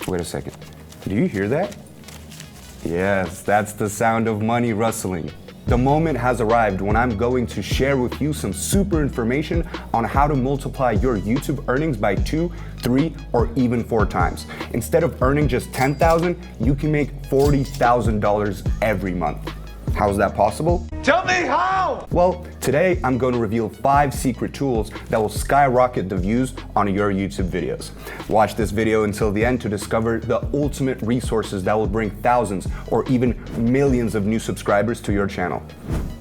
Wait a second. Do you hear that? Yes, that's the sound of money rustling. The moment has arrived when I'm going to share with you some super information on how to multiply your YouTube earnings by 2, 3, or even 4 times. Instead of earning just $10,000, you can make $40,000 every month. How is that possible? Tell me how! Well, today I'm going to reveal 5 secret tools that will skyrocket the views on your YouTube videos. Watch this video until the end to discover the ultimate resources that will bring thousands or even millions of new subscribers to your channel.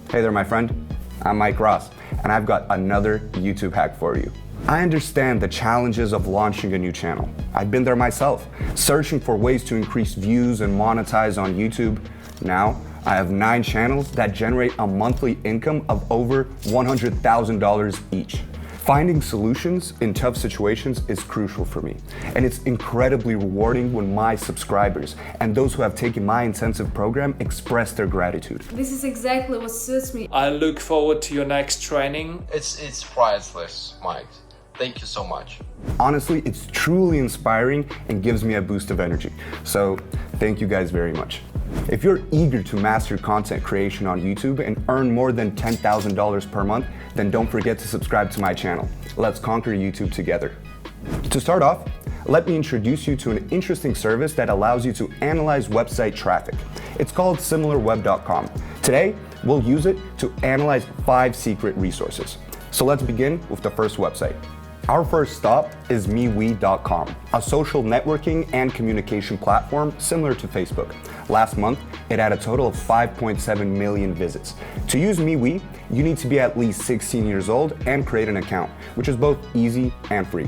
Hey there, my friend. I'm Mike Ross, and I've got another YouTube hack for you. I understand the challenges of launching a new channel. I've been there myself, searching for ways to increase views and monetize on YouTube. Now, I have 9 channels that generate a monthly income of over $100,000 each. Finding solutions in tough situations is crucial for me, and it's incredibly rewarding when my subscribers and those who have taken my intensive program express their gratitude. This is exactly what suits me. I look forward to your next training. It's priceless, Mike. Thank you so much. Honestly, it's truly inspiring and gives me a boost of energy. So thank you guys very much. If you're eager to master content creation on YouTube and earn more than $10,000 per month, then don't forget to subscribe to my channel. Let's conquer YouTube together. To start off, let me introduce you to an interesting service that allows you to analyze website traffic. It's called similarweb.com. Today, we'll use it to analyze 5 secret resources. So let's begin with the first website. Our first stop is MeWe.com, a social networking and communication platform similar to Facebook. Last month, it had a total of 5.7 million visits. To use MeWe, you need to be at least 16 years old and create an account, which is both easy and free.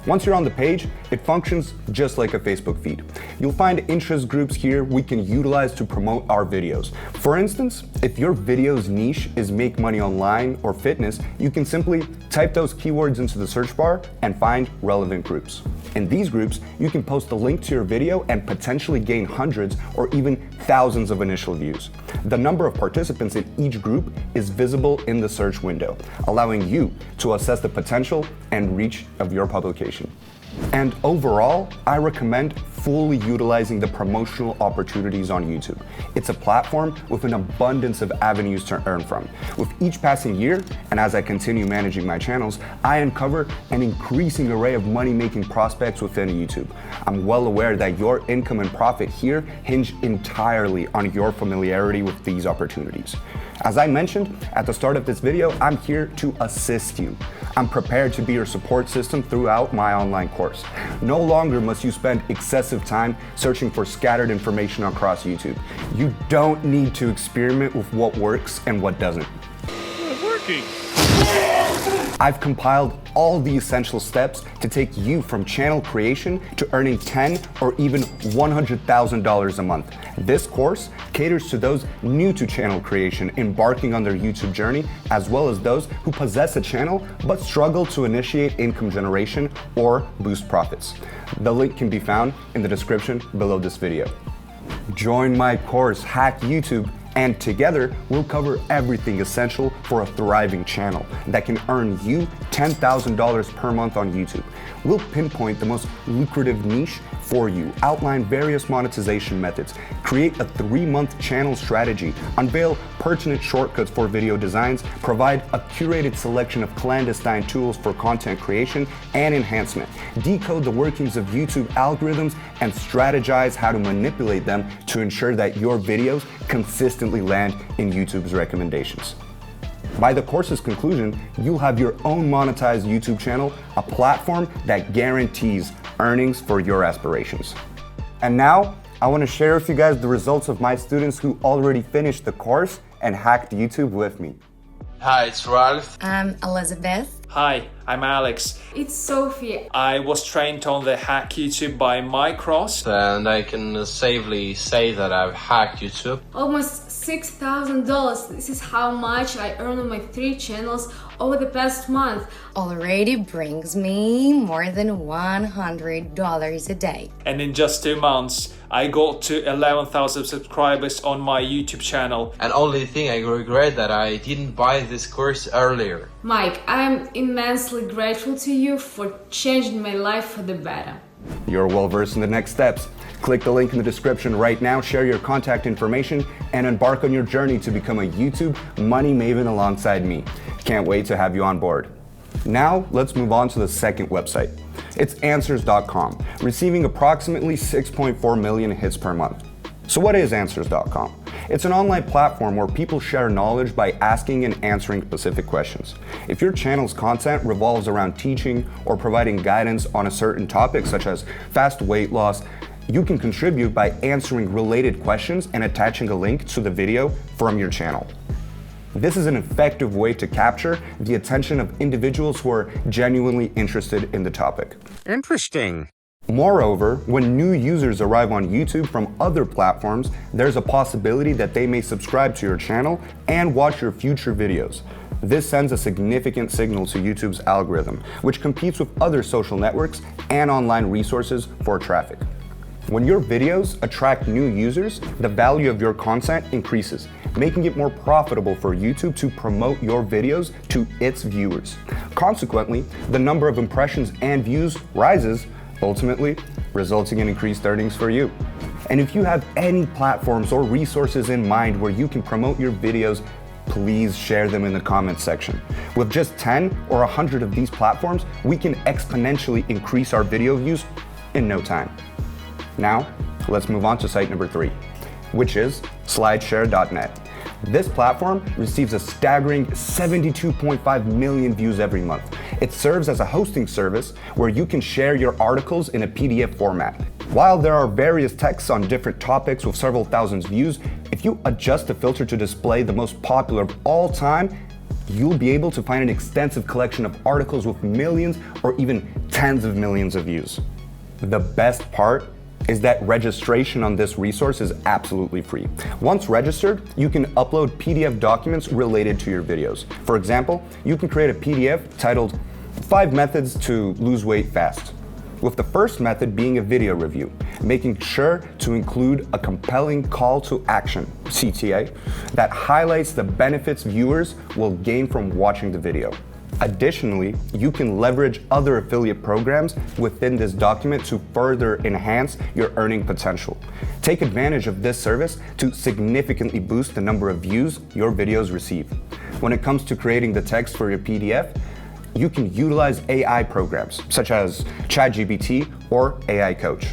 Once you're on the page, it functions just like a Facebook feed. You'll find interest groups here we can utilize to promote our videos. For instance, if your video's niche is make money online or fitness, you can simply type those keywords into the search bar and find relevant groups. In these groups, you can post a link to your video and potentially gain hundreds or even thousands of initial views. The number of participants in each group is visible in the search window, allowing you to assess the potential and reach of your publication. And overall, I recommend fully utilizing the promotional opportunities on YouTube. It's a platform with an abundance of avenues to earn from. With each passing year, and as I continue managing my channels, I uncover an increasing array of money-making prospects within YouTube. I'm well aware that your income and profit here hinge entirely on your familiarity with these opportunities. As I mentioned at the start of this video, I'm here to assist you. I'm prepared to be your support system throughout my online course. No longer must you spend excessive time searching for scattered information across YouTube. You don't need to experiment with what works and what doesn't. It's working. I've compiled all the essential steps to take you from channel creation to earning $10,000 or even $100,000 a month. This course caters to those new to channel creation embarking on their YouTube journey, as well as those who possess a channel but struggle to initiate income generation or boost profits. The link can be found in the description below this video. Join my course, Hack YouTube, and together we'll cover everything essential for a thriving channel that can earn you $10,000 per month on YouTube. We'll pinpoint the most lucrative niche for you, outline various monetization methods, create a 3-month channel strategy, unveil pertinent shortcuts for video designs, provide a curated selection of clandestine tools for content creation and enhancement, decode the workings of YouTube algorithms, and strategize how to manipulate them to ensure that your videos consistently land in YouTube's recommendations. By the course's conclusion, you'll have your own monetized YouTube channel, a platform that guarantees earnings for your aspirations. And now, I want to share with you guys the results of my students who already finished the course and hacked YouTube with me. Hi, it's Ralph. I'm Elizabeth. Hi, I'm Alex. It's Sophie. I was trained on the Hack YouTube by Mike Ross. And I can safely say that I've hacked YouTube. Almost $6,000. This is how much I earned on my 3 channels over the past month. Already brings me more than $100 a day. And in just 2 months, I got to 11,000 subscribers on my YouTube channel. And only thing I regret that I didn't buy this course earlier. Mike, I'm immensely grateful to you for changing my life for the better. You're well versed in the next steps. Click the link in the description right now, share your contact information, and embark on your journey to become a YouTube money maven alongside me. Can't wait to have you on board. Now, let's move on to the second website. It's Answers.com, receiving approximately 6.4 million hits per month. So what is Answers.com? It's an online platform where people share knowledge by asking and answering specific questions. If your channel's content revolves around teaching or providing guidance on a certain topic, such as fast weight loss, you can contribute by answering related questions and attaching a link to the video from your channel. This is an effective way to capture the attention of individuals who are genuinely interested in the topic. Interesting. Moreover, when new users arrive on YouTube from other platforms, there's a possibility that they may subscribe to your channel and watch your future videos. This sends a significant signal to YouTube's algorithm, which competes with other social networks and online resources for traffic. When your videos attract new users, the value of your content increases, making it more profitable for YouTube to promote your videos to its viewers. Consequently, the number of impressions and views rises, ultimately resulting in increased earnings for you. And if you have any platforms or resources in mind where you can promote your videos, please share them in the comments section. With just 10 or 100 of these platforms, we can exponentially increase our video views in no time. Now, let's move on to site number 3, which is slideshare.net. This platform receives a staggering 72.5 million views every month. It serves as a hosting service where you can share your articles in a PDF format. While there are various texts on different topics with several thousand views, if you adjust the filter to display the most popular of all time, you'll be able to find an extensive collection of articles with millions or even tens of millions of views. The best part is that registration on this resource is absolutely free. Once registered, you can upload PDF documents related to your videos. For example, you can create a PDF titled 5 Methods to Lose Weight Fast, with the first method being a video review, making sure to include a compelling call to action, CTA, that highlights the benefits viewers will gain from watching the video. Additionally, you can leverage other affiliate programs within this document to further enhance your earning potential. Take advantage of this service to significantly boost the number of views your videos receive. When it comes to creating the text for your PDF, you can utilize AI programs such as ChatGPT or AI Coach.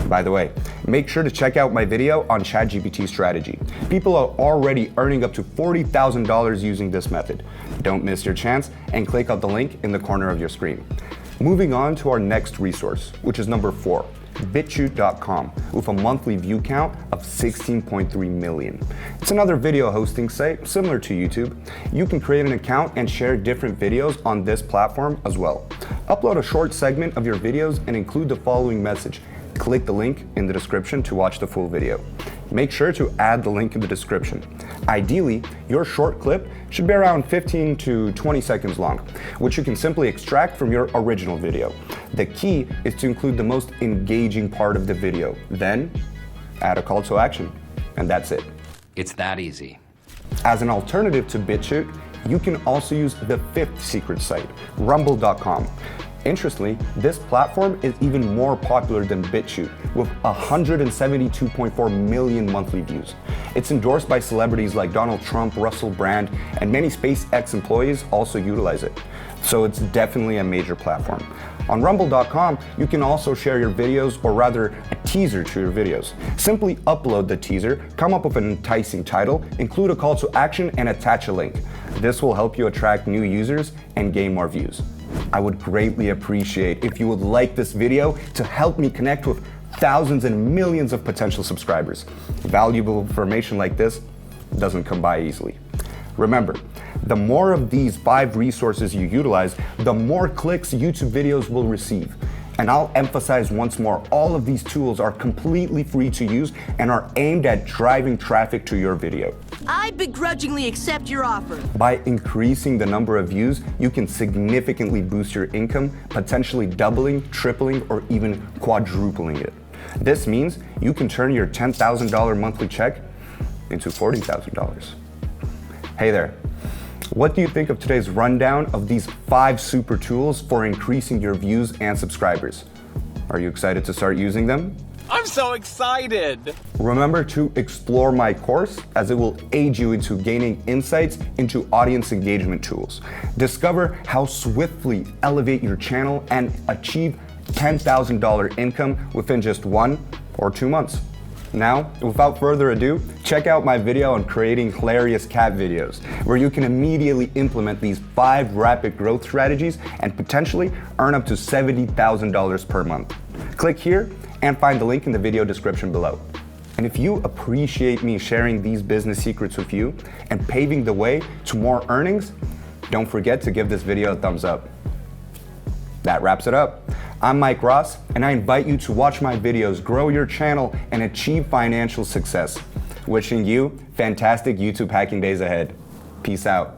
By the way, make sure to check out my video on ChatGPT strategy. People are already earning up to $40,000 using this method. Don't miss your chance and click on the link in the corner of your screen. Moving on to our next resource, which is number 4, BitChute.com, with a monthly view count of 16.3 million. It's another video hosting site similar to YouTube. You can create an account and share different videos on this platform as well. Upload a short segment of your videos and include the following message. Click the link in the description to watch the full video. Make sure to add the link in the description. Ideally, your short clip should be around 15 to 20 seconds long, which you can simply extract from your original video. The key is to include the most engaging part of the video, then add a call to action, and that's it. It's that easy. As an alternative to BitChute, you can also use the 5th secret site, Rumble.com. Interestingly, this platform is even more popular than BitChute, with 172.4 million monthly views. It's endorsed by celebrities like Donald Trump, Russell Brand, and many SpaceX employees also utilize it. So it's definitely a major platform. On Rumble.com, you can also share your videos, or rather a teaser to your videos. Simply upload the teaser, come up with an enticing title, include a call to action, and attach a link. This will help you attract new users and gain more views. I would greatly appreciate if you would like this video to help me connect with thousands and millions of potential subscribers. Valuable information like this doesn't come by easily. Remember, the more of these 5 resources you utilize, the more clicks YouTube videos will receive. And I'll emphasize once more, all of these tools are completely free to use and are aimed at driving traffic to your video. I begrudgingly accept your offer. By increasing the number of views, you can significantly boost your income, potentially doubling, tripling, or even quadrupling it. This means you can turn your $10,000 monthly check into $40,000. Hey there. What do you think of today's rundown of these 5 super tools for increasing your views and subscribers? Are you excited to start using them? I'm so excited! Remember to explore my course, as it will aid you into gaining insights into audience engagement tools. Discover how swiftly elevate your channel and achieve $10,000 income within just 1 or 2 months. Now, without further ado, check out my video on creating hilarious cat videos, where you can immediately implement these 5 rapid growth strategies and potentially earn up to $70,000 per month. Click here and find the link in the video description below. And if you appreciate me sharing these business secrets with you and paving the way to more earnings, don't forget to give this video a thumbs up. That wraps it up. I'm Mike Ross, and I invite you to watch my videos, grow your channel, and achieve financial success. Wishing you fantastic YouTube hacking days ahead. Peace out.